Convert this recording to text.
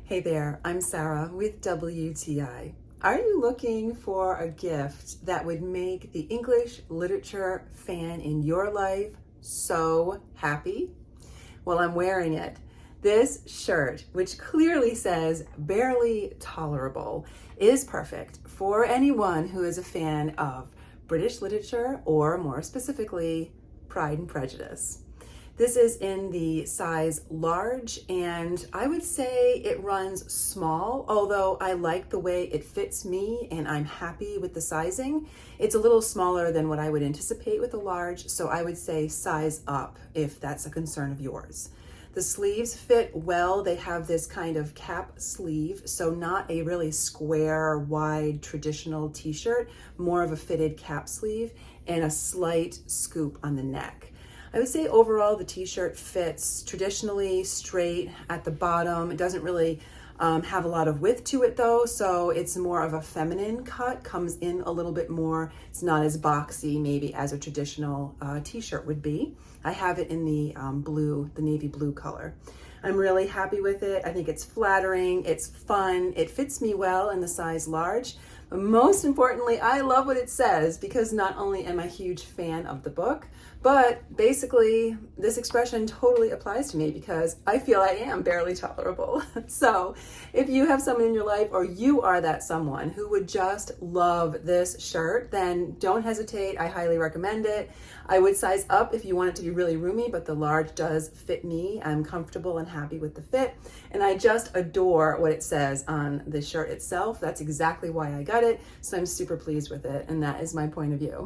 Hey there, I'm Sarah with WTI. Are you looking for a gift that would make the English literature fan in your life so happy? Well, I'm wearing it. This shirt, which clearly says barely tolerable, is perfect for anyone who is a fan of British literature or, more specifically, Pride and Prejudice. This is in the size large, and I would say it runs small, although I like the way it fits me and I'm happy with the sizing. It's a little smaller than what I would anticipate with a large, so I would say size up if that's a concern of yours. The sleeves fit well. They have this kind of cap sleeve, so not a really square, wide, traditional t-shirt, more of a fitted cap sleeve and a slight scoop on the neck. I would say overall the t-shirt fits traditionally straight at the bottom. It doesn't really have a lot of width to it though, so it's more of a feminine cut, comes in a little bit more. It's not as boxy maybe as a traditional t-shirt would be. I have it in the blue, the navy blue color. I'm really happy with it. I think it's flattering, it's fun, it fits me well in the size large. But most importantly, I love what it says because not only am I a huge fan of the book, but basically this expression totally applies to me because I feel I am barely tolerable. So if you have someone in your life or you are that someone who would just love this shirt, then don't hesitate. I highly recommend it. I would size up if you want it to be really roomy, but the large does fit me. I'm comfortable and happy with the fit. And I just adore what it says on the shirt itself. That's exactly why I got it. So I'm super pleased with it. And that is my point of view.